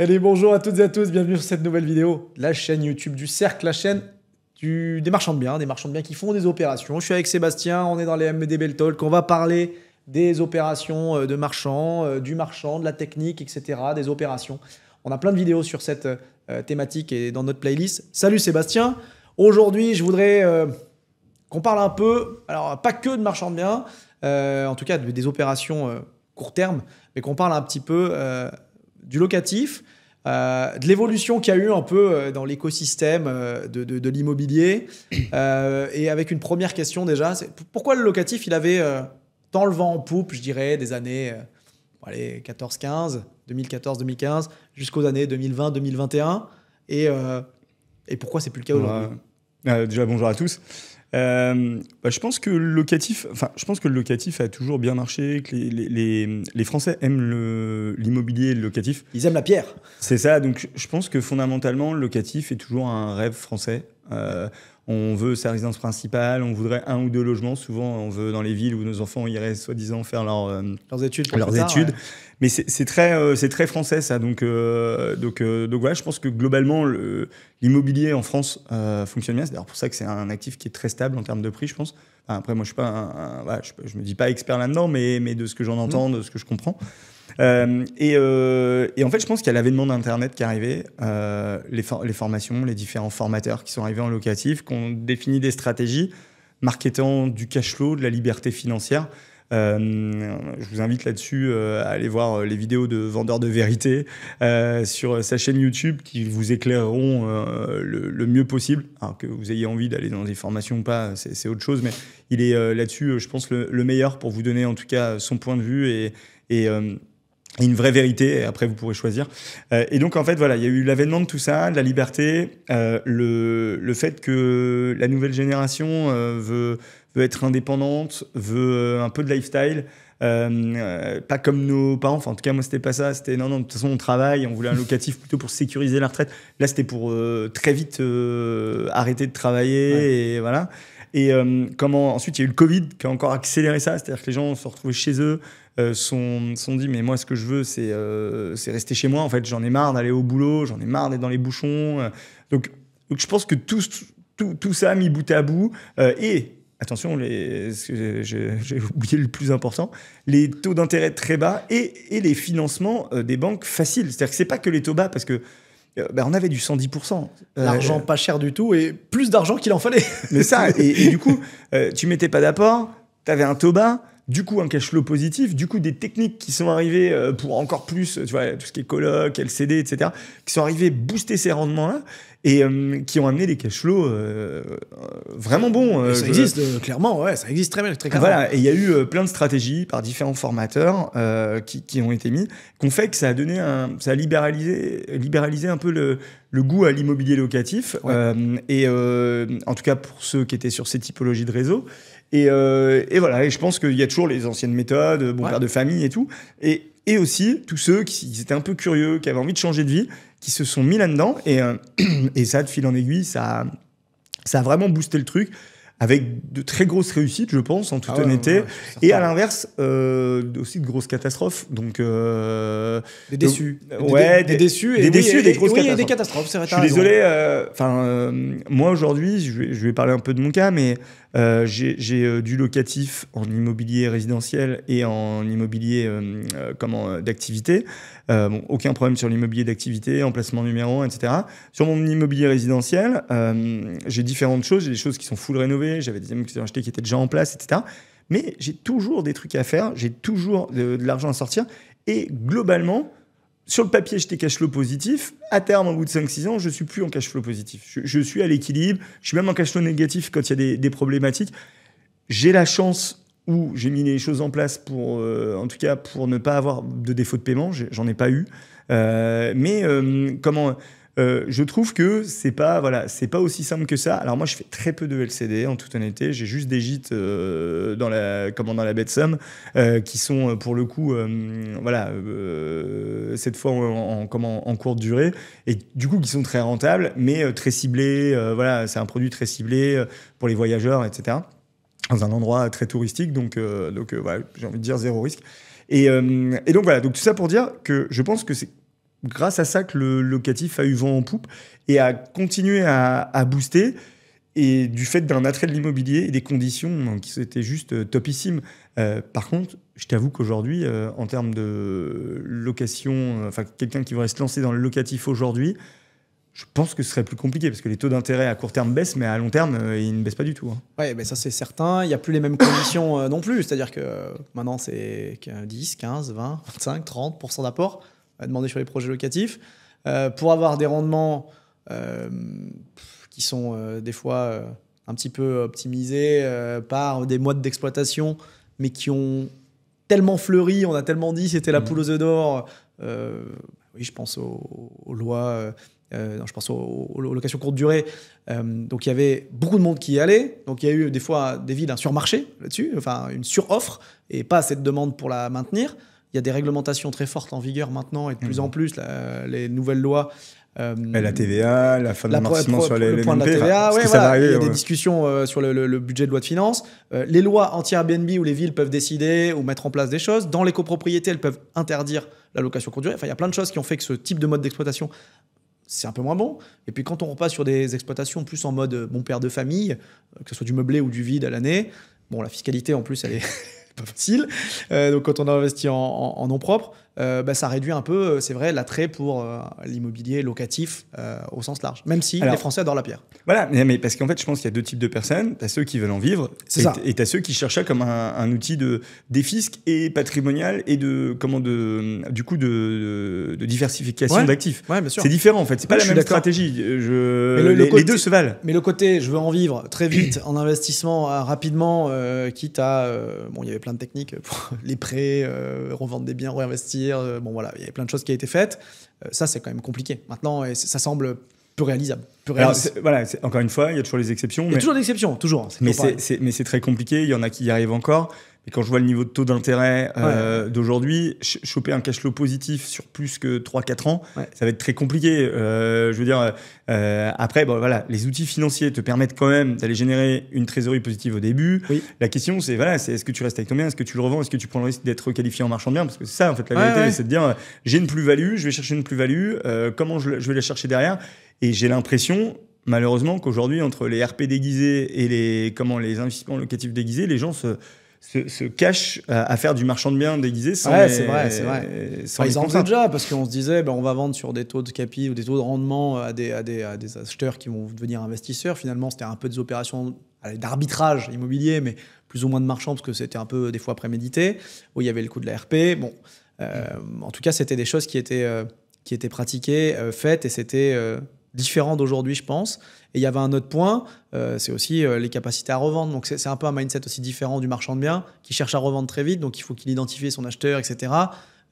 Allez, bonjour à toutes et à tous, bienvenue sur cette nouvelle vidéo. La chaîne YouTube du Cercle, la chaîne des marchands de biens qui font des opérations. Je suis avec Sébastien, on est dans les MDB Talk, on va parler des opérations de marchands, du marchand, de la technique, etc., des opérations. On a plein de vidéos sur cette thématique et dans notre playlist. Salut Sébastien, aujourd'hui je voudrais qu'on parle un peu, alors pas que de marchands de biens, en tout cas des opérations court terme, mais qu'on parle un petit peu du locatif, de l'évolution qu'il y a eu un peu dans l'écosystème de l'immobilier. Et avec une première question déjà, c'est pourquoi le locatif, il avait tant le vent en poupe, je dirais, des années 14-15, 2014-2015, jusqu'aux années 2020-2021, et pourquoi c'est plus le cas aujourd'hui? Déjà, bonjour à tous. Je pense que le locatif a toujours bien marché, que les Français aiment l'immobilier et le locatif. Ils aiment la pierre. C'est ça, donc je pense que fondamentalement, le locatif est toujours un rêve français. On veut sa résidence principale, on voudrait 1 ou 2 logements. Souvent, on veut dans les villes où nos enfants iraient soi-disant faire leurs études. Ouais. Mais c'est très français ça. Donc voilà, je pense que globalement, l'immobilier en France fonctionne bien. C'est d'ailleurs pour ça que c'est un actif qui est très stable en termes de prix, je pense. Enfin, après, moi, je suis pas je me dis pas expert là-dedans, mais de ce que j'en entends, de ce que je comprends. Et en fait, je pense qu'il y a l'avènement d'Internet qui est arrivé, les formations, les différents formateurs qui sont arrivés en locatif, qui ont défini des stratégies marketant du cash flow, de la liberté financière. Je vous invite là-dessus à aller voir les vidéos de Vendeur de Vérité sur sa chaîne YouTube qui vous éclaireront le mieux possible. Alors que vous ayez envie d'aller dans des formations ou pas, c'est autre chose, mais il est là-dessus, je pense, le meilleur pour vous donner en tout cas son point de vue et une vraie vérité, et après vous pourrez choisir. Et donc en fait voilà, il y a eu l'avènement de tout ça, de la liberté, le fait que la nouvelle génération veut être indépendante, veut un peu de lifestyle, pas comme nos parents, enfin en tout cas moi c'était pas ça, c'était non, de toute façon on travaille, on voulait un locatif plutôt pour sécuriser la retraite. Là c'était pour très vite arrêter de travailler, ouais. Et voilà. Et ensuite il y a eu le Covid qui a encore accéléré ça, c'est-à-dire que les gens se retrouvaient chez eux, sont dit mais moi ce que je veux c'est rester chez moi, en fait j'en ai marre d'aller au boulot, j'en ai marre d'être dans les bouchons, donc je pense que tout ça mis bout à bout, et attention, j'ai oublié le plus important, les taux d'intérêt très bas et les financements des banques faciles, c'est-à-dire que c'est pas que les taux bas, parce que on avait du 110%. L'argent pas cher du tout et plus d'argent qu'il en fallait. Mais ça, et du coup, tu mettais pas d'apport, tu avais un taux bas, du coup un cash flow positif, du coup des techniques qui sont arrivées pour encore plus, tu vois, tout ce qui est coloc, LCD, etc., qui sont arrivées booster ces rendements-là et qui ont amené des cash flows vraiment bons. Ça existe clairement, ouais, ça existe très bien, très clairement. Voilà, et il y a eu plein de stratégies par différents formateurs qui ont été mis, qui ont fait que ça a donné ça a libéralisé un peu le goût à l'immobilier locatif, ouais. En tout cas pour ceux qui étaient sur ces typologies de réseaux. Et voilà, et je pense qu'il y a toujours les anciennes méthodes, bon, ouais. Père de famille et tout, et aussi tous ceux qui étaient un peu curieux, qui avaient envie de changer de vie, qui se sont mis là-dedans, et ça, de fil en aiguille, ça a vraiment boosté le truc, avec de très grosses réussites, je pense, en toute honnêteté, et à l'inverse, aussi de grosses catastrophes. Donc, des déçus. Des déçus et des grosses catastrophes. Oui, des catastrophes, c'est vrai. Je suis désolé, moi aujourd'hui, je vais parler un peu de mon cas, mais j'ai du locatif en immobilier résidentiel et en immobilier d'activité. Aucun problème sur l'immobilier d'activité, emplacement numéro 1, etc. Sur mon immobilier résidentiel, j'ai différentes choses. J'ai des choses qui sont full rénovées, j'avais des immeubles qui sont achetés qui étaient déjà en place, etc. Mais j'ai toujours des trucs à faire, j'ai toujours de l'argent à sortir. Et globalement, sur le papier, j'étais cash flow positif. À terme, au bout de 5-6 ans, je ne suis plus en cash flow positif. Je suis à l'équilibre. Je suis même en cash flow négatif quand il y a des problématiques. J'ai la chance où j'ai mis les choses en place pour, en tout cas, pour ne pas avoir de défaut de paiement. J'en ai pas eu. Je trouve que c'est pas aussi simple que ça. Alors moi, je fais très peu de LCD, en toute honnêteté. J'ai juste des gîtes dans la baie de Somme qui sont pour le coup, cette fois en courte durée, et du coup qui sont très rentables, mais très ciblés. C'est un produit très ciblé pour les voyageurs, etc. Dans un endroit très touristique, donc j'ai envie de dire zéro risque. Et donc voilà, donc tout ça pour dire que je pense que c'est grâce à ça que le locatif a eu vent en poupe et a continué à booster. Et du fait d'un attrait de l'immobilier et des conditions qui étaient juste topissimes. Par contre, je t'avoue qu'aujourd'hui, en termes de location, quelqu'un qui voudrait se lancer dans le locatif aujourd'hui, je pense que ce serait plus compliqué parce que les taux d'intérêt à court terme baissent, mais à long terme, ils ne baissent pas du tout. Hein. Oui, mais ça c'est certain. Il n'y a plus les mêmes conditions non plus. C'est-à-dire que maintenant, c'est 10, 15, 20, 25, 30% d'apport à demander sur les projets locatifs. Pour avoir des rendements qui sont des fois un petit peu optimisés par des modes d'exploitation, mais qui ont tellement fleuri, on a tellement dit c'était la poule aux œufs d'or. Oui, je pense aux lois... non, je pense aux locations courte durée. Donc, il y avait beaucoup de monde qui y allait. Donc, il y a eu des fois des villes, un surmarché là-dessus, enfin une suroffre et pas assez de demande pour la maintenir. Il y a des réglementations très fortes en vigueur maintenant et de plus en plus, les nouvelles lois. La TVA, la fin de l'amortissement sur le point de la TVA, il y a des discussions sur le budget de loi de finances. Les lois anti-Airbnb où les villes peuvent décider ou mettre en place des choses. Dans les copropriétés, elles peuvent interdire la location courte durée. Enfin, il y a plein de choses qui ont fait que ce type de mode d'exploitation c'est un peu moins bon. Et puis quand on repasse sur des exploitations plus en mode bon père de famille, que ce soit du meublé ou du vide à l'année, bon, la fiscalité en plus elle est pas facile. Donc quand on a investi en nom propre, ça réduit un peu, c'est vrai, l'attrait pour l'immobilier locatif au sens large. Même si les Français adorent la pierre. Voilà, mais parce qu'en fait, je pense qu'il y a deux types de personnes. Tu as ceux qui veulent en vivre et tu as ceux qui cherchent ça comme un outil de défisc et patrimonial et de diversification d'actifs. Ouais, bien sûr. C'est différent en fait, c'est pas la même stratégie. Les deux se valent. Mais le côté je veux en vivre très vite en investissement rapidement, quitte à... il y avait plein de techniques pour les prêts, revendre des biens, réinvestir. Voilà, il y avait plein de choses qui ont été faites. Ça, c'est quand même compliqué. Maintenant, ça semble peu réalisable. Alors, encore une fois, il y a toujours les exceptions. Il y a toujours des exceptions, toujours. Mais c'est très compliqué. Il y en a qui y arrivent encore. Mais quand je vois le niveau de taux d'intérêt d'aujourd'hui, choper un cash flow positif sur plus que 3-4 ans, ça va être très compliqué. Je veux dire, après, les outils financiers te permettent quand même d'aller générer une trésorerie positive au début. Oui. La question, c'est est-ce que tu restes avec ton bien, est-ce que tu le revends, est-ce que tu prends le risque d'être requalifié en marchand de biens? Parce que c'est ça, en fait, la vérité, c'est de dire, j'ai une plus-value, je vais chercher une plus-value, comment je vais la chercher derrière? Et j'ai l'impression, malheureusement, qu'aujourd'hui, entre les RP déguisés et les investissements locatifs déguisés, les gens se cachent à faire du marchand de biens déguisé sans c'est vrai. Ils en faisaient déjà parce qu'on se disait on va vendre sur des taux de capi ou des taux de rendement à des acheteurs qui vont devenir investisseurs. Finalement, c'était un peu des opérations d'arbitrage immobilier, mais plus ou moins de marchand parce que c'était un peu des fois prémédité, où il y avait le coût de la RP. En tout cas, c'était des choses qui étaient pratiquées, faites, et c'était différent d'aujourd'hui, je pense. Et il y avait un autre point, c'est aussi les capacités à revendre. Donc c'est un peu un mindset aussi différent du marchand de biens qui cherche à revendre très vite, donc il faut qu'il identifie son acheteur, etc.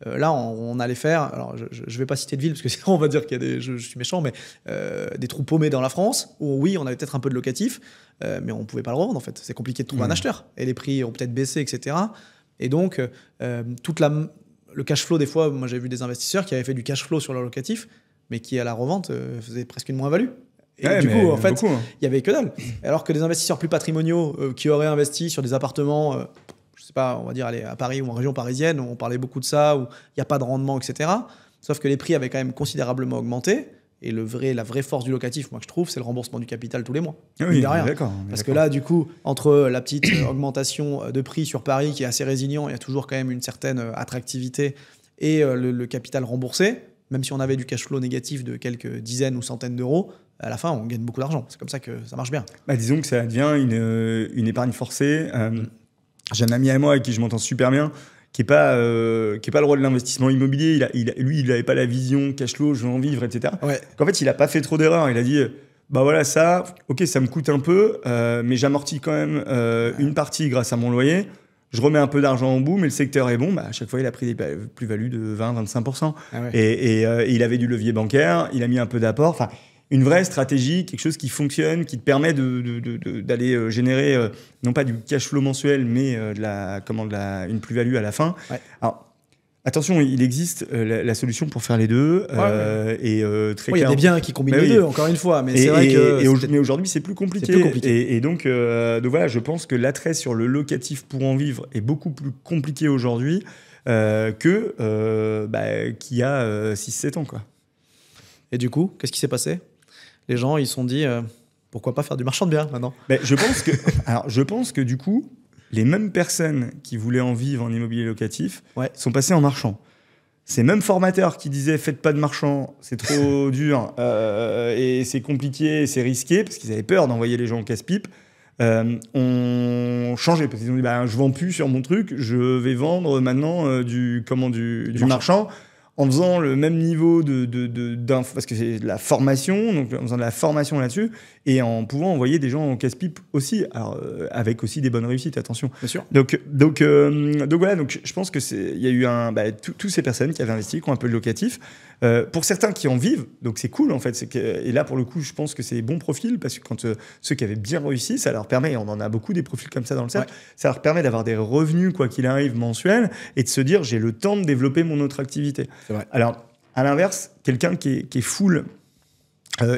Là, on allait faire, alors je ne vais pas citer de ville parce que sinon on va dire qu'il y a je suis méchant, mais des trous paumés dans la France où oui, on avait peut-être un peu de locatif, mais on ne pouvait pas le revendre en fait. C'est compliqué de trouver un acheteur et les prix ont peut-être baissé, etc. Et donc, le cash flow, des fois, moi j'ai vu des investisseurs qui avaient fait du cash flow sur leur locatif, mais qui à la revente faisaient presque une moins-value. Et du coup, en fait, il y avait que dalle. Alors que des investisseurs plus patrimoniaux qui auraient investi sur des appartements, je sais pas, on va dire aller à Paris ou en région parisienne, on parlait beaucoup de ça, où il n'y a pas de rendement, etc. Sauf que les prix avaient quand même considérablement augmenté. Et la vraie force du locatif, moi que je trouve, c'est le remboursement du capital tous les mois. Oui, d'accord. Parce que là, du coup, entre la petite augmentation de prix sur Paris, qui est assez résilient, il y a toujours quand même une certaine attractivité, et le capital remboursé, même si on avait du cash flow négatif de quelques dizaines ou centaines d'euros, à la fin, on gagne beaucoup d'argent. C'est comme ça que ça marche bien. Disons que ça devient une épargne forcée. J'ai un ami à moi avec qui je m'entends super bien, qui n'est pas le roi de l'investissement immobilier. Lui, il n'avait pas la vision cash flow, je veux en vivre, etc. Ouais. En fait, il n'a pas fait trop d'erreurs. Il a dit, ça, ok, ça me coûte un peu, mais j'amortis quand même une partie grâce à mon loyer. Je remets un peu d'argent en bout, mais le secteur est bon. À chaque fois, il a pris des plus-values de 20-25%. Et il avait du levier bancaire, il a mis un peu d'apport. Enfin, une vraie stratégie, quelque chose qui fonctionne, qui te permet d'aller générer, non pas du cash flow mensuel, mais une plus-value à la fin. Ouais. Alors, attention, il existe la solution pour faire les deux. Et très clair. Il y a des biens qui combinent les deux, encore une fois. Mais c'est vrai que. Mais aujourd'hui, c'est plus compliqué. Et donc voilà, je pense que l'attrait sur le locatif pour en vivre est beaucoup plus compliqué aujourd'hui. qu'il y a 6-7 ans, quoi. Et du coup, qu'est-ce qui s'est passé? Les gens, ils se sont dit, pourquoi pas faire du marchand de biens maintenant? Je pense que du coup, les mêmes personnes qui voulaient en vivre en immobilier locatif sont passées en marchand. Ces mêmes formateurs qui disaient faites pas de marchand, c'est trop dur et c'est compliqué, c'est risqué, parce qu'ils avaient peur d'envoyer les gens au casse-pipe, ont changé. Parce qu'ils ont dit je vends plus sur mon truc, je vais vendre maintenant du marchand, en faisant le même niveau parce que c'est de la formation, donc en faisant de la formation là-dessus, et en pouvant envoyer des gens au casse-pipe aussi, alors, avec aussi des bonnes réussites, attention. Bien sûr. Donc voilà, donc je pense que il y a eu toutes ces personnes qui avaient investi, qui ont un peu de locatif. Pour certains qui en vivent, donc c'est cool en fait. Et là, pour le coup, je pense que c'est des bons profils, parce que quand ceux qui avaient bien réussi, ça leur permet, et on en a beaucoup des profils comme ça dans le cercle, ça leur permet d'avoir des revenus, quoi qu'il arrive, mensuels, et de se dire j'ai le temps de développer mon autre activité. C'est vrai. Alors, à l'inverse, quelqu'un qui est full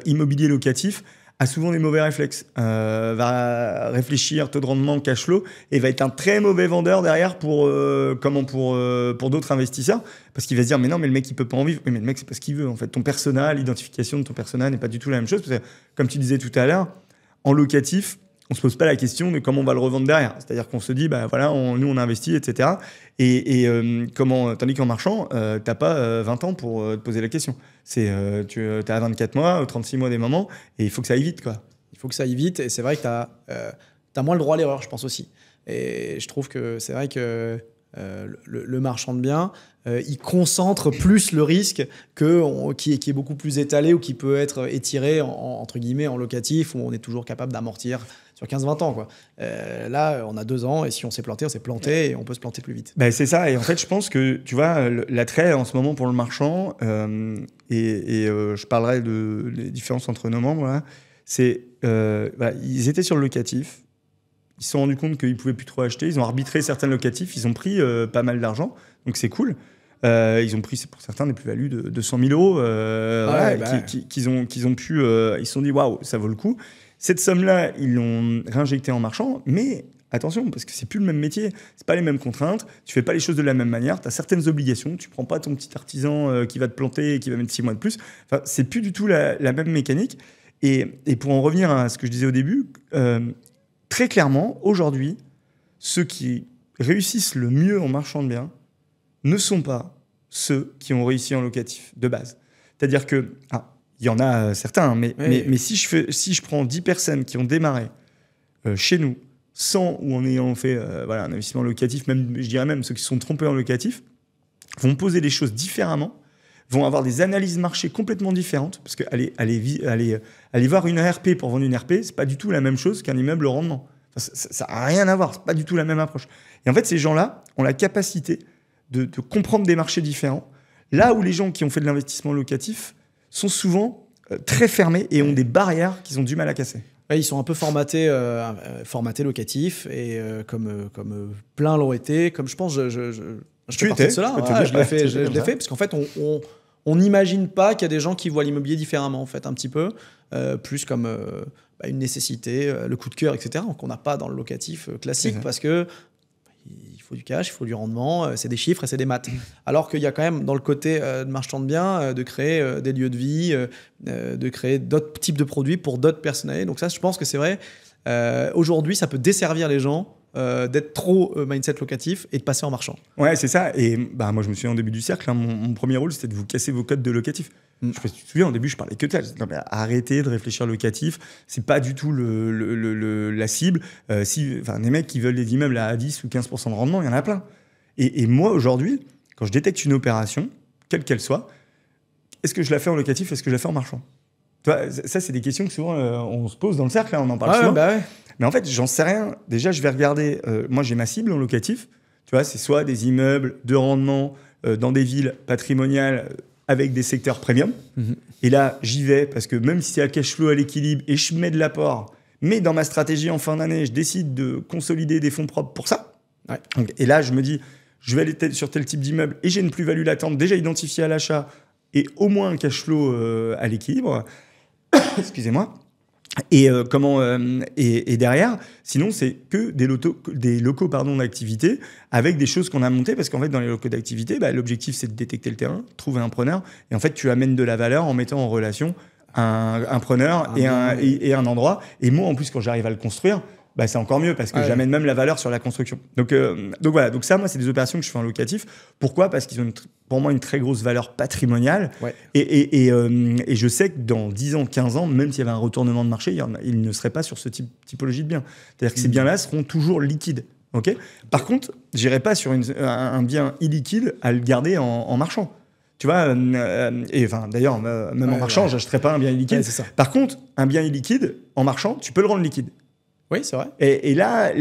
immobilier locatif a souvent des mauvais réflexes, va réfléchir taux de rendement, cash flow, et va être un très mauvais vendeur derrière pour d'autres investisseurs, parce qu'il va se dire mais non, mais le mec il peut pas en vivre. Oui, mais le mec c'est pas ce qu'il veut en fait. Ton persona, l'identification de ton persona n'est pas du tout la même chose, parce que comme tu disais tout à l'heure, en locatif, on se pose pas la question de comment on va le revendre derrière. C'est-à-dire qu'on se dit nous on investit, etc. Tandis qu'en marchand, t'as pas 20 ans pour te poser la question. Tu as 24 mois, 36 mois des moments, et il faut que ça aille vite, quoi. Il faut que ça aille vite, et c'est vrai que t'as moins le droit à l'erreur, je pense aussi. Et je trouve que c'est vrai que le marchand de biens, il concentre plus le risque qui est beaucoup plus étalé, ou qui peut être étiré entre guillemets en locatif, où on est toujours capable d'amortir sur 15-20 ans, quoi. Là, on a 2 ans, et si on s'est planté, on s'est planté, et on peut se planter plus vite. C'est ça, et en fait, je pense que, tu vois, l'attrait en ce moment pour le marchand, je parlerai des différences entre nos membres, là, c'est ils étaient sur le locatif, ils se sont rendus compte qu'ils ne pouvaient plus trop acheter, ils ont arbitré certains locatifs, ils ont pris pas mal d'argent, donc c'est cool. Ils ont pris, pour certains, des plus-values de 200 000 €, qu'ils ont pu... ils se sont dit, waouh, ça vaut le coup. Cette somme-là, ils l'ont réinjectée en marchand, mais attention, parce que c'est plus le même métier, c'est pas les mêmes contraintes, tu fais pas les choses de la même manière, tu as certaines obligations, tu prends pas ton petit artisan qui va te planter et qui va mettre 6 mois de plus. Enfin, c'est plus du tout la même mécanique. Et pour en revenir à ce que je disais au début, très clairement, aujourd'hui, ceux qui réussissent le mieux en marchand de biens ne sont pas ceux qui ont réussi en locatif, de base. C'est-à-dire que, il y en a certains, mais si je prends 10 personnes qui ont démarré chez nous, sans ou en ayant fait un investissement locatif, même, je dirais même ceux qui se sont trompés en locatif, vont poser les choses différemment, vont avoir des analyses marché complètement différentes, parce que aller voir une RP pour vendre une RP, c'est pas du tout la même chose qu'un immeuble au rendement. Enfin, ça n'a rien à voir, c'est pas du tout la même approche. Et en fait, ces gens-là ont la capacité de comprendre des marchés différents, là où les gens qui ont fait de l'investissement locatif sont souvent très fermés et ont des barrières qu'ils ont du mal à casser. Ouais, ils sont un peu formatés locatifs, et comme plein l'ont été, comme je pense, je fais partie de cela. Je l'ai fait, parce qu'en fait, on n'imagine pas qu'il y a des gens qui voient l'immobilier différemment, en fait, un petit peu, plus comme une nécessité, le coup de cœur, etc., qu'on n'a pas dans le locatif classique, parce que il faut du cash, il faut du rendement, c'est des chiffres et c'est des maths. Alors qu'il y a quand même, dans le côté de marchand de biens, de créer des lieux de vie, de créer d'autres types de produits pour d'autres personnalités. Donc ça, je pense que c'est vrai. Aujourd'hui, ça peut desservir les gens d'être trop mindset locatif et de passer en marchand. Ouais, c'est ça. Et moi, je me souviens au début du cercle, mon premier rôle, c'était de vous casser vos codes de locatif. Je sais pas si tu te souviens, au début, je parlais que de ça. Non, mais arrêtez de réfléchir locatif. C'est pas du tout la cible. Des mecs qui veulent des immeubles à 10 ou 15% de rendement, il y en a plein. Et moi, aujourd'hui, quand je détecte une opération, quelle qu'elle soit, est-ce que je la fais en locatif, est-ce que je la fais en marchand? Toi, ça, c'est des questions que souvent on se pose dans le cercle, on en parle souvent. Mais en fait, j'en sais rien. Déjà, je vais regarder. Moi, j'ai ma cible en locatif. Tu vois, c'est soit des immeubles de rendement dans des villes patrimoniales avec des secteurs premium. Et là, j'y vais parce que même si c'est à cash flow à l'équilibre et je mets de l'apport, mais dans ma stratégie en fin d'année, je décide de consolider des fonds propres pour ça. Donc, et là, je me dis, je vais aller sur tel type d'immeuble et j'ai une plus-value latente déjà identifiée à l'achat et au moins un cash flow à l'équilibre. Excusez-moi. Et derrière, sinon, c'est que des locaux d'activité avec des choses qu'on a montées. Parce qu'en fait, dans les locaux d'activité, l'objectif, c'est de détecter le terrain, trouver un preneur. Et en fait, tu amènes de la valeur en mettant en relation un preneur et un endroit. Et moi, en plus, quand j'arrive à le construire, c'est encore mieux parce que j'amène même la valeur sur la construction. Donc voilà. Donc ça, moi, c'est des opérations que je fais en locatif. Pourquoi ? Parce qu'ils ont pour moi une très grosse valeur patrimoniale. Ouais. Et je sais que dans 10 ans, 15 ans, même s'il y avait un retournement de marché, il ne serait pas sur ce typologie de biens. C'est-à-dire que ces biens-là seront toujours liquides. Okay ? Par contre, je n'irai pas sur un bien illiquide à le garder en marchand. Tu vois, d'ailleurs, même en marchand, je n'achèterais pas un bien illiquide. Ouais, c'est ça. Par contre, un bien illiquide, en marchand, tu peux le rendre liquide. Oui, c'est vrai. Et là,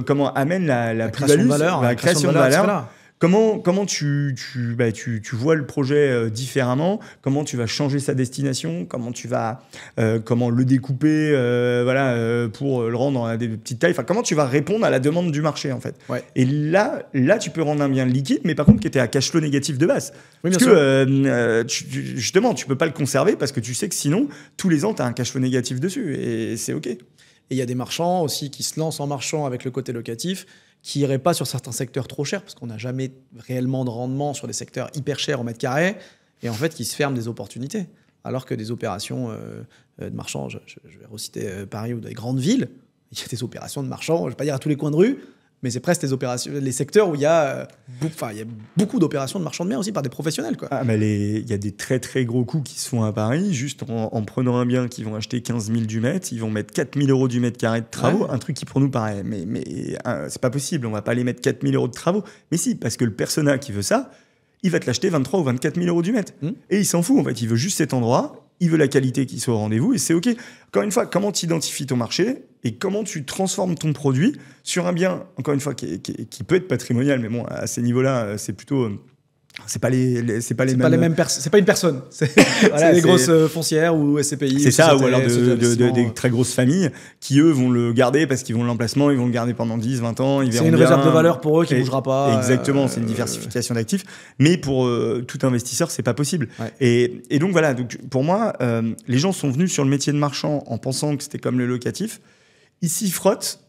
comment amène la plus-value, la création de valeur. Comment tu vois le projet différemment, comment tu vas changer sa destination, comment tu vas le découper pour le rendre à des petites tailles, comment tu vas répondre à la demande du marché en fait. Ouais. Et là tu peux rendre un bien liquide, mais par contre qui était à cash flow négatif de base. Oui, parce que justement tu peux pas le conserver parce que tu sais que sinon tous les ans tu as un cash flow négatif dessus et c'est OK. Et il y a des marchands aussi qui se lancent en marchand avec le côté locatif, qui n'iraient pas sur certains secteurs trop chers, parce qu'on n'a jamais réellement de rendement sur des secteurs hyper chers au mètre carré, et en fait qui se ferment des opportunités. Alors que des opérations de marchands, je vais reciter Paris ou des grandes villes, il y a des opérations de marchands, je ne vais pas dire à tous les coins de rue, mais c'est presque les secteurs où il y a beaucoup d'opérations de marchands de biens aussi par des professionnels. Quoi. Il y a des très très gros coûts qui se font à Paris, juste en prenant un bien qu'ils vont acheter 15 000 du mètre, ils vont mettre 4 000 € du mètre carré de travaux, un truc qui pour nous paraît, mais c'est pas possible, on va pas aller mettre 4 000 € de travaux. Mais si, parce que le persona qui veut ça, il va te l'acheter 23 ou 24 000 € du mètre. Et il s'en fout, en fait, il veut juste cet endroit, il veut la qualité qui soit au rendez-vous, et c'est OK. Encore une fois, comment tu identifies ton marché et comment tu transformes ton produit sur un bien, encore une fois, qui peut être patrimonial, mais bon, à ces niveaux-là, c'est plutôt... C'est pas une personne. C'est des grosses foncières ou SCPI. C'est ça, ou alors des très grosses familles qui, eux, vont le garder parce qu'ils vont l'emplacement, ils vont le garder pendant 10, 20 ans. C'est une réserve de valeur pour eux qui ne bougera pas. Exactement, c'est une diversification d'actifs. Mais pour tout investisseur, c'est pas possible. Ouais. Et donc, voilà. Donc, pour moi, les gens sont venus sur le métier de marchand en pensant que c'était comme le locatif. Ils s'y frottent,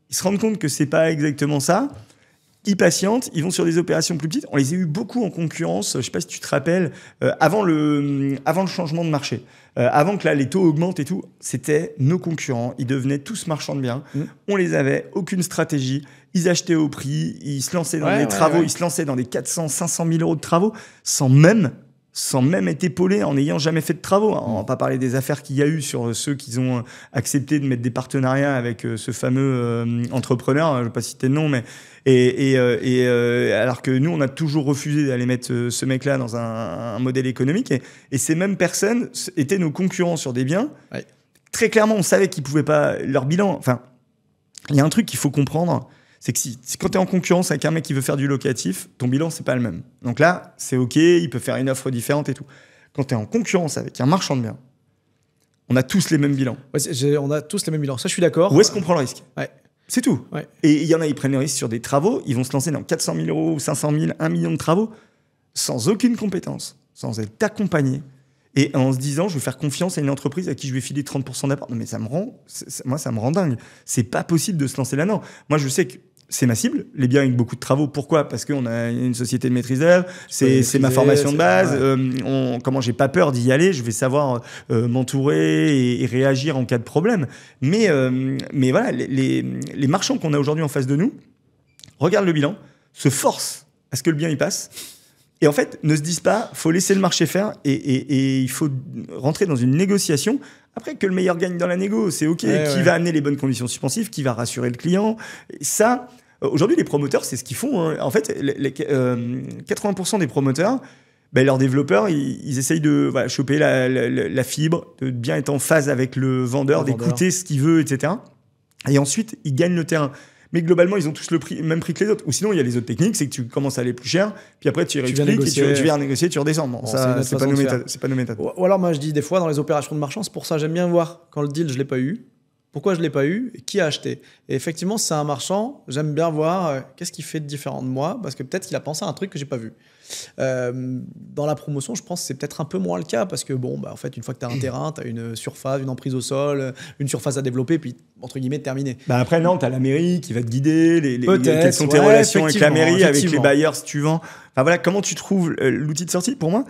ils se rendent compte que c'est pas exactement ça. Ils patientent, ils vont sur des opérations plus petites. On les a eu beaucoup en concurrence. Je ne sais pas si tu te rappelles, avant le changement de marché, avant que là les taux augmentent et tout, c'était nos concurrents. Ils devenaient tous marchands de biens. On les avait, aucune stratégie. Ils achetaient au prix, ils se lançaient dans des travaux, ils se lançaient dans des 400, 500 000 € de travaux sans même être épaulés, en n'ayant jamais fait de travaux. On va pas parler des affaires qu'il y a eu sur ceux qui ont accepté de mettre des partenariats avec ce fameux entrepreneur, je ne vais pas citer le nom, mais alors que nous, on a toujours refusé d'aller mettre ce mec-là dans un modèle économique. Et ces mêmes personnes étaient nos concurrents sur des biens. Ouais. Très clairement, on savait qu'ils pouvaient pas... Leur bilan... Enfin, il y a un truc qu'il faut comprendre, c'est que quand tu es en concurrence avec un mec qui veut faire du locatif, ton bilan, c'est pas le même. Donc là, c'est OK, il peut faire une offre différente et tout. Quand tu es en concurrence avec un marchand de biens, on a tous les mêmes bilans. Ouais, on a tous les mêmes bilans, ça je suis d'accord. Où est-ce qu'on prend le risque ? Ouais. C'est tout. Ouais. Et il y en a, ils prennent le risque sur des travaux, ils vont se lancer dans 400 000 € ou 500 000, 1 million de travaux, sans aucune compétence, sans être accompagné. Et en se disant, je vais faire confiance à une entreprise à qui je vais filer 30% d'apport. Non, mais ça me rend dingue. C'est pas possible de se lancer là-dedans. Moi, je sais que c'est ma cible, les biens avec beaucoup de travaux. Pourquoi ? Parce qu'on a une société de maîtrise d'œuvre, c'est ma formation de base. Ouais. Comment j'ai pas peur d'y aller, je vais savoir m'entourer et réagir en cas de problème. Mais voilà, les marchands qu'on a aujourd'hui en face de nous regardent le bilan, se forcent à ce que le bien y passe. Et en fait, ne se disent pas, faut laisser le marché faire et il faut rentrer dans une négociation. Après, que le meilleur gagne dans la négo, c'est OK. Qui va amener les bonnes conditions suspensives, qui va rassurer le client. Et ça, aujourd'hui, les promoteurs, c'est ce qu'ils font. Hein. En fait, 80% des promoteurs, leurs développeurs, ils essayent de choper la fibre, de bien être en phase avec le vendeur, d'écouter ce qu'il veut, etc. Et ensuite, ils gagnent le terrain. Mais globalement, ils ont tous le même prix que les autres. Ou sinon, il y a les autres techniques, c'est que tu commences à aller plus cher, puis après tu réexpliques, tu viens négocier, tu redescends. Bon, ça, c'est pas nos méthodes. Ou alors, moi, je dis des fois, dans les opérations de marchand, c'est pour ça que j'aime bien voir quand le deal, je l'ai pas eu. Pourquoi je ne l'ai pas eu? Qui a acheté? Et effectivement, si c'est un marchand, j'aime bien voir qu'est-ce qu'il fait de différent de moi, parce que peut-être qu'il a pensé à un truc que je n'ai pas vu. Dans la promotion, je pense que c'est peut-être un peu moins le cas, parce que bon, bah, en fait, une fois que tu as un terrain, tu as une surface, une emprise au sol, une surface à développer, puis entre guillemets, terminé. Bah après, non, tu as la mairie qui va te guider, quelles sont tes relations avec la mairie, avec les bailleurs, si tu vends. Enfin voilà, comment tu trouves l'outil de sortie? Pour moi,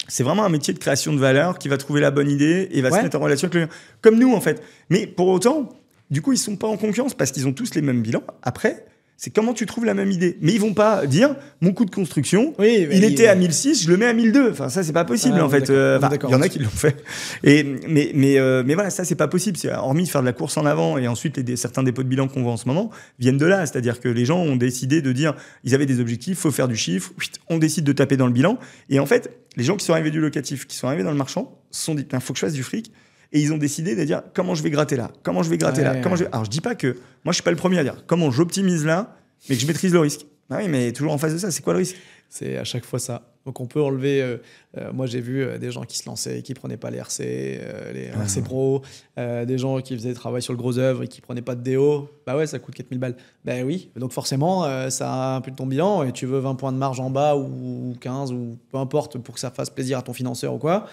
c'est vraiment un métier de création de valeur qui va trouver la bonne idée et va se mettre en relation avec le client. Comme nous, en fait. Mais pour autant, du coup, ils sont pas en concurrence parce qu'ils ont tous les mêmes bilans. Après, c'est comment tu trouves la même idée. Mais ils vont pas dire, mon coût de construction, il était à 1006, je le mets à 1002. Enfin, ça, c'est pas possible, en fait. Il y en a qui l'ont fait. Mais voilà, ça, c'est pas possible. Hormis de faire de la course en avant et ensuite certains dépôts de bilan qu'on voit en ce moment viennent de là. C'est-à-dire que les gens ont décidé de dire, ils avaient des objectifs, faut faire du chiffre, on décide de taper dans le bilan. Et en fait, les gens qui sont arrivés du locatif, qui sont arrivés dans le marchand, se sont dit, il faut que je fasse du fric. Et ils ont décidé de dire comment je vais gratter là, comment je vais gratter là. Alors je dis pas que moi je suis pas le premier à dire comment j'optimise là, mais que je maîtrise le risque. Ah oui, mais toujours en face de ça, c'est quoi le risque? C'est à chaque fois ça. Donc on peut enlever. Moi j'ai vu des gens qui se lançaient, qui prenaient pas les RC, les RC Pro, des gens qui faisaient des travail sur le gros œuvre et qui prenaient pas de DO. Bah ouais, ça coûte 4000 balles. Ben oui, donc forcément ça impute ton bilan et tu veux 20 points de marge en bas ou 15 ou peu importe pour que ça fasse plaisir à ton financeur ou quoi.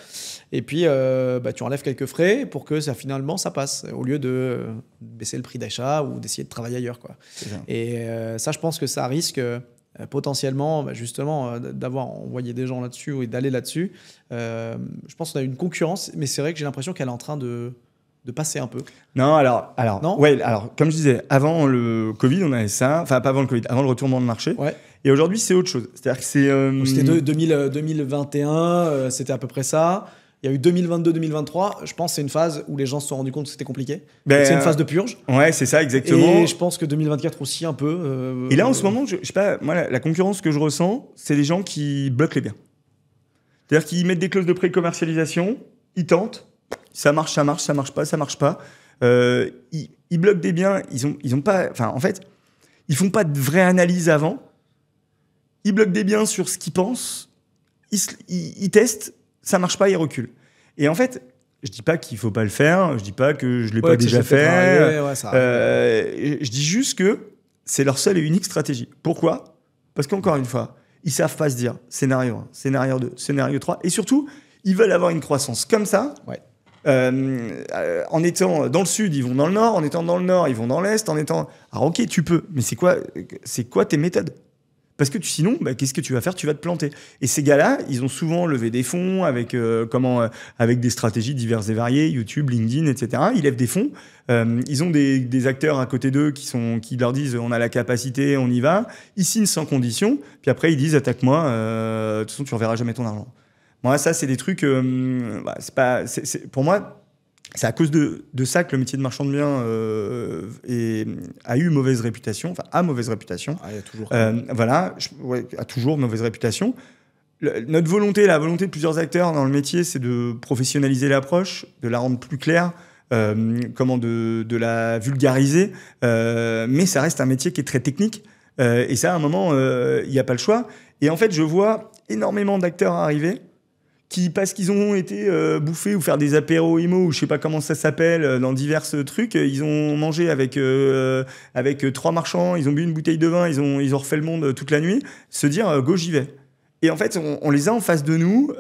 Et puis tu enlèves quelques frais pour que finalement ça passe au lieu de baisser le prix d'achat ou d'essayer de travailler ailleurs, quoi. Et ça, je pense que ça risque potentiellement justement d'avoir envoyé des gens là-dessus et d'aller là-dessus. Je pense qu'on a une concurrence, mais c'est vrai que j'ai l'impression qu'elle est en train de passer un peu. Non, alors, comme je disais, avant le Covid, on avait ça. Enfin, pas avant le Covid, avant le retournement de marché. Ouais. Et aujourd'hui, c'est autre chose. C'est-à-dire que c'était 2021, c'était à peu près ça. Il y a eu 2022-2023. Je pense que c'est une phase où les gens se sont rendus compte que c'était compliqué. C'est une phase de purge. Ouais, c'est ça, exactement. Et je pense que 2024 aussi, un peu. Et là, en ce moment, je sais pas, moi, la concurrence que je ressens, c'est les gens qui bloquent les biens. C'est-à-dire qu'ils mettent des clauses de pré-commercialisation, ils tentent, ça marche pas. Ils bloquent des biens, ils ont pas. Enfin, en fait, ils font pas de vraie analyse avant. Ils bloquent des biens sur ce qu'ils pensent, ils testent. Ça marche pas, il recule. Et en fait, je dis pas qu'il faut pas le faire, je dis pas que je l'ai pas déjà fait. Je dis juste que c'est leur seule et unique stratégie. Pourquoi? Parce qu'encore une fois, ils savent pas se dire scénario 1, scénario 2, scénario 3. Et surtout, ils veulent avoir une croissance comme ça. Ouais. En étant dans le sud, ils vont dans le nord. En étant dans le nord, ils vont dans l'est. Alors ok, tu peux, mais c'est quoi tes méthodes? Parce que sinon, qu'est-ce que tu vas faire? Tu vas te planter. Et ces gars-là, ils ont souvent levé des fonds avec des stratégies diverses et variées, YouTube, LinkedIn, etc. Ils lèvent des fonds. Ils ont des acteurs à côté d'eux qui leur disent on a la capacité, on y va. Ils signent sans condition. Puis après, ils disent attaque-moi. De toute façon, tu ne reverras jamais ton argent. Moi, ça, c'est des trucs. Pour moi, c'est à cause de ça que le métier de marchand de biens a eu mauvaise réputation, enfin a mauvaise réputation. Il y a toujours. A toujours mauvaise réputation. La volonté de plusieurs acteurs dans le métier, c'est de professionnaliser l'approche, de la rendre plus claire, de la vulgariser. Mais ça reste un métier qui est très technique. Et ça, à un moment, il n'y a pas le choix. Et en fait, je vois énormément d'acteurs arriver qui, parce qu'ils ont été bouffés ou faire des apéros IMO ou je sais pas comment ça s'appelle, dans divers trucs, ils ont mangé avec 3 marchands, ils ont bu une bouteille de vin, ils ont refait le monde toute la nuit, se dire go, j'y vais. Et en fait, on les a en face de nous,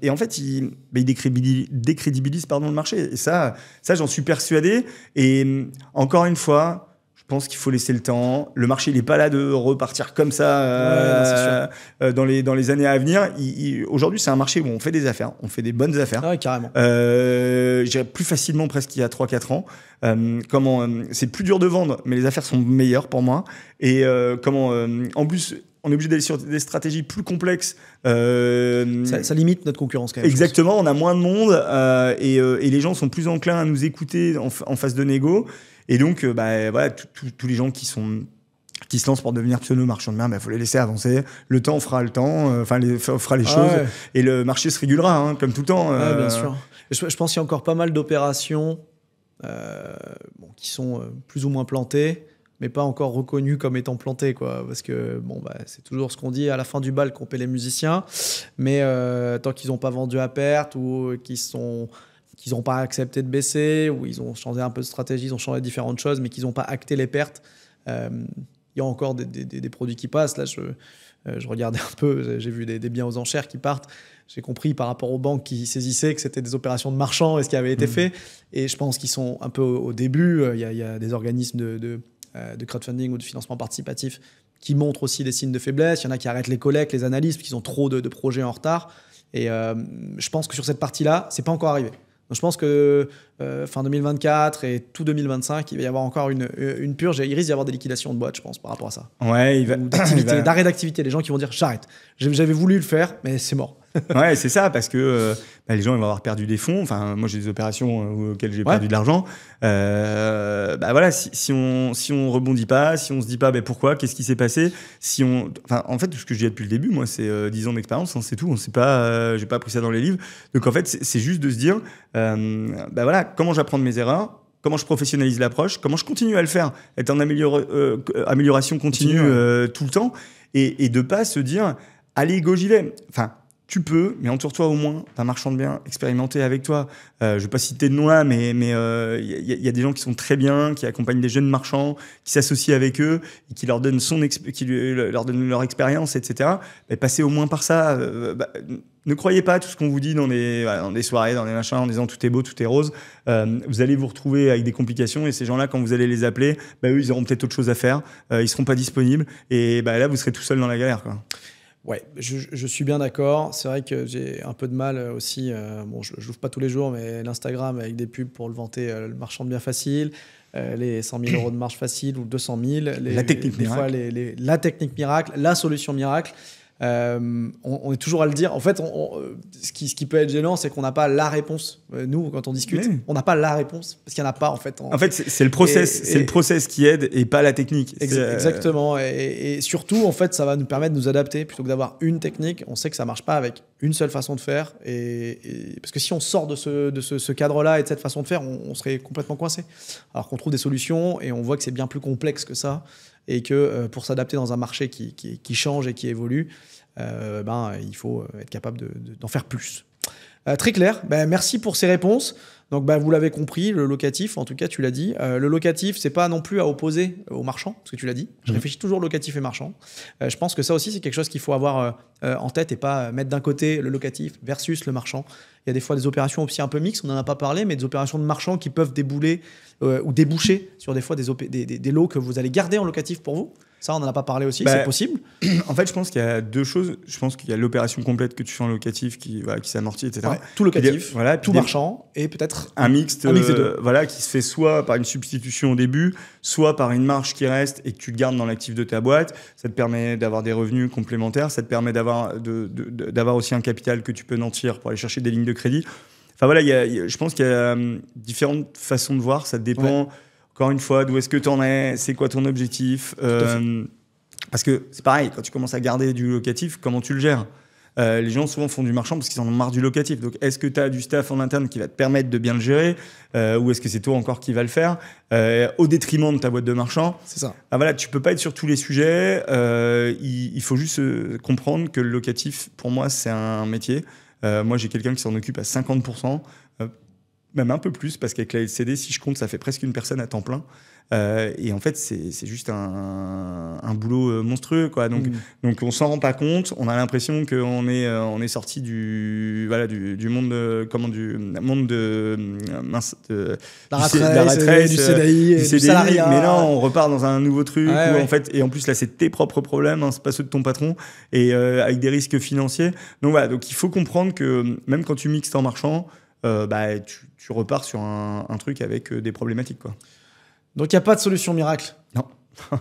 et en fait, ils décrédibilisent le marché. Et ça j'en suis persuadé. Et encore une fois, je pense qu'il faut laisser le temps. Le marché, il n'est pas là de repartir comme ça dans les années à venir. Aujourd'hui, c'est un marché où on fait des affaires. On fait des bonnes affaires. Ah ouais, carrément. Je dirais plus facilement presque qu'il y a 3-4 ans. C'est plus dur de vendre, mais les affaires sont meilleures pour moi. Et en plus, on est obligé d'aller sur des stratégies plus complexes. Ça limite notre concurrence quand même. Exactement, on a moins de monde et les gens sont plus enclins à nous écouter en phase de négo. Et donc, tous les gens qui se lancent pour devenir pseudo marchand de biens, faut les laisser avancer. Le temps fera le temps, fera les choses. Ouais. Et le marché se régulera, comme tout le temps. Bien sûr. Je pense qu'il y a encore pas mal d'opérations qui sont plus ou moins plantées, mais pas encore reconnues comme étant plantées, quoi. Parce que c'est toujours ce qu'on dit à la fin du bal qu'on paie les musiciens. Mais tant qu'ils n'ont pas vendu à perte ou qu'ils sont qu'ils n'ont pas accepté de baisser, ou ils ont changé un peu de stratégie, ils ont changé différentes choses, mais qu'ils n'ont pas acté les pertes. Il y a encore des produits qui passent. Là, je regardais un peu, j'ai vu des biens aux enchères qui partent. J'ai compris par rapport aux banques qui saisissaient que c'était des opérations de marchands et ce qui avait été fait. Et je pense qu'ils sont un peu au début. Il y a des organismes de crowdfunding ou de financement participatif qui montrent aussi des signes de faiblesse. Il y en a qui arrêtent les collectes, les analyses, parce qu'ils ont trop de projets en retard. Et je pense que sur cette partie-là, c'est pas encore arrivé. Donc je pense que fin 2024 et tout 2025, il va y avoir encore une purge. Et il risque d'y avoir des liquidations de boîtes, je pense, par rapport à ça. Ouais, d'arrêt d'activité. Les gens qui vont dire j'arrête. J'avais voulu le faire, mais c'est mort. Ouais, c'est ça, parce que les gens ils vont avoir perdu des fonds. Enfin, moi, j'ai des opérations auxquelles j'ai perdu de l'argent. Voilà, si on rebondit pas, si on se dit pas pourquoi, qu'est-ce qui s'est passé, en fait, tout ce que je dis depuis le début, moi, c'est 10 ans d'expérience, hein, c'est tout. On sait pas, j'ai pas appris ça dans les livres. Donc en fait, c'est juste de se dire, voilà, comment j'apprends de mes erreurs. Comment je professionnalise l'approche, comment je continue à le faire, être en amélioration continue tout le temps, et de pas se dire, allez, go, j'y vais. Enfin, tu peux, mais entoure-toi au moins d'un marchand de biens expérimenté avec toi. Je vais pas citer de nom là, mais y a des gens qui sont très bien, qui accompagnent des jeunes marchands, qui s'associent avec eux, et qui leur donnent leur donnent leur expérience, etc. Passez au moins par ça. Ne croyez pas à tout ce qu'on vous dit dans des soirées, dans des machins, en disant tout est beau, tout est rose. Vous allez vous retrouver avec des complications, et ces gens-là, quand vous allez les appeler, eux, ils auront peut-être autre chose à faire. Ils seront pas disponibles, et là, vous serez tout seul dans la galère, quoi. Ouais, je suis bien d'accord. C'est vrai que j'ai un peu de mal aussi. Je l'ouvre pas tous les jours, mais l'Instagram avec des pubs pour le vanter, le marchand de biens facile, les 100 000 euros de marge facile ou 200 000. La technique miracle. La technique miracle, la solution miracle. On est toujours à le dire. En fait, ce qui peut être gênant, c'est qu'on n'a pas la réponse. Nous, quand on discute, on n'a pas la réponse parce qu'il n'y en a pas en fait. En fait, c'est le process, c'est le process qui aide et pas la technique. Exactement. Et surtout, en fait, ça va nous permettre de nous adapter plutôt que d'avoir une technique. On sait que ça marche pas avec une seule façon de faire. Parce que si on sort de ce cadre-là et de cette façon de faire, on serait complètement coincé. Alors qu'on trouve des solutions et on voit que c'est bien plus complexe que ça. Et que pour s'adapter dans un marché qui change et qui évolue, il faut être capable d'en faire plus. Très clair. Merci pour ces réponses. Donc, vous l'avez compris, le locatif, en tout cas, tu l'as dit. Le locatif, c'est pas non plus à opposer au marchand, parce que tu l'as dit. Je réfléchis toujours locatif et marchand. Je pense que ça aussi, c'est quelque chose qu'il faut avoir en tête et pas mettre d'un côté le locatif versus le marchand. Il y a des fois des opérations aussi un peu mixtes, on n'en a pas parlé, mais des opérations de marchand qui peuvent débouler ou déboucher sur des fois des lots que vous allez garder en locatif pour vous. Ça, on n'en a pas parlé aussi, c'est possible. En fait, je pense qu'il y a deux choses. Je pense qu'il y a l'opération complète que tu fais en locatif qui s'amortit, etc. Ouais, tout locatif, tout marchand et peut-être un mixte des deux. Qui se fait soit par une substitution au début, soit par une marge qui reste et que tu gardes dans l'actif de ta boîte. Ça te permet d'avoir des revenus complémentaires. Ça te permet d'avoir aussi un capital que tu peux nantir pour aller chercher des lignes de crédit. Enfin voilà, je pense qu'il y a différentes façons de voir. Ça dépend... Ouais. Encore une fois, d'où est-ce que tu en es, c'est quoi ton objectif, parce que c'est pareil, quand tu commences à garder du locatif, comment tu le gères? Les gens souvent font du marchand parce qu'ils en ont marre du locatif. Donc est-ce que tu as du staff en interne qui va te permettre de bien le gérer, ou est-ce que c'est toi encore qui va le faire au détriment de ta boîte de marchand? C'est ça. Voilà, tu peux pas être sur tous les sujets. Il faut juste comprendre que le locatif, pour moi, c'est un métier. Moi, j'ai quelqu'un qui s'en occupe à 50%. Même un peu plus, parce qu'avec la LCD, si je compte, ça fait presque une personne à temps plein. Et en fait, c'est juste un boulot monstrueux, quoi. Donc on s'en rend pas compte. On a l'impression qu'on est sorti du monde de la retraite, du CDI, du salariat. Mais non, on repart dans un nouveau truc. En fait, et en plus, là, c'est tes propres problèmes, hein, c'est pas ceux de ton patron, et avec des risques financiers. Donc voilà, donc il faut comprendre que même quand tu mixes en marchand, tu repars sur un truc avec des problématiques, quoi. Donc, il n'y a pas de solution miracle. Non,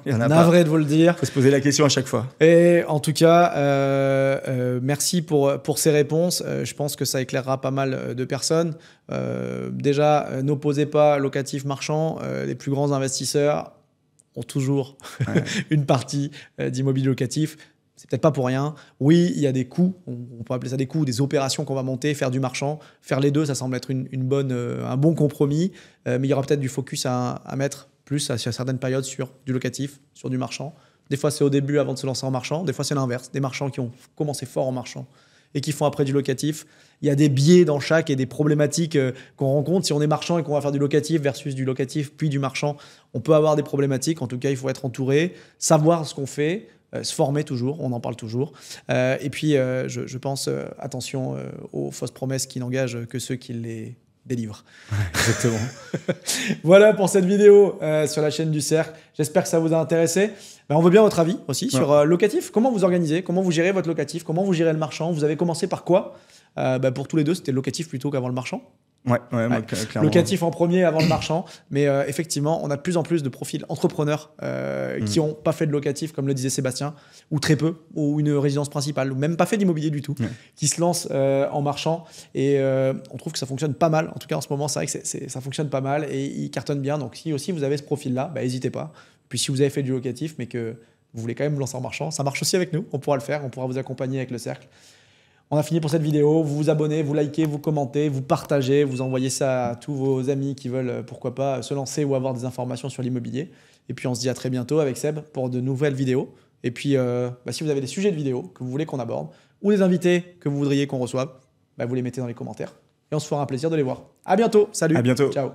il n'y en a pas. Navré de vous le dire. Il faut se poser la question à chaque fois. Et en tout cas, merci pour ces réponses. Je pense que ça éclairera pas mal de personnes. Déjà, n'opposez pas locatif marchand. Les plus grands investisseurs ont toujours une partie d'immobilier locatif. C'est peut-être pas pour rien. Oui, il y a des coûts, on peut appeler ça des coûts, des opérations qu'on va monter, faire du marchand. Faire les deux, ça semble être un bon compromis. Mais il y aura peut-être du focus à mettre plus sur certaines périodes sur du locatif, sur du marchand. Des fois, c'est au début avant de se lancer en marchand. Des fois, c'est l'inverse. Des marchands qui ont commencé fort en marchand et qui font après du locatif. Il y a des biais dans chaque et des problématiques qu'on rencontre. Si on est marchand et qu'on va faire du locatif versus du locatif puis du marchand, on peut avoir des problématiques. En tout cas, il faut être entouré, savoir ce qu'on fait, se former toujours, on en parle toujours. Et puis, je pense, attention aux fausses promesses qui n'engagent que ceux qui les délivrent. Ouais, exactement. Voilà pour cette vidéo sur la chaîne du Cercle. J'espère que ça vous a intéressé. On veut bien votre avis aussi sur locatif. Comment vous organisez? Comment vous gérez votre locatif? Comment vous gérez le marchand? Vous avez commencé par quoi? Pour tous les deux, c'était le locatif plutôt qu'avant le marchand. Ouais, clairement. Locatif en premier avant le marchand. Mais effectivement, on a de plus en plus de profils entrepreneurs qui n'ont pas fait de locatif, comme le disait Sébastien, ou très peu, ou une résidence principale, ou même pas fait d'immobilier du tout, qui se lancent en marchand. Et on trouve que ça fonctionne pas mal. En tout cas, en ce moment, c'est vrai que ça fonctionne pas mal et ils cartonnent bien. Donc, si aussi vous avez ce profil-là, n'hésitez pas. Puis, si vous avez fait du locatif, mais que vous voulez quand même vous lancer en marchand, ça marche aussi avec nous. On pourra le faire. On pourra vous accompagner avec le Cercle. On a fini pour cette vidéo. Vous vous abonnez, vous likez, vous commentez, vous partagez, vous envoyez ça à tous vos amis qui veulent, pourquoi pas, se lancer ou avoir des informations sur l'immobilier. Et puis, on se dit à très bientôt avec Seb pour de nouvelles vidéos. Et puis, si vous avez des sujets de vidéos que vous voulez qu'on aborde ou des invités que vous voudriez qu'on reçoive, vous les mettez dans les commentaires. Et on se fera un plaisir de les voir. À bientôt. Salut. À bientôt. Ciao.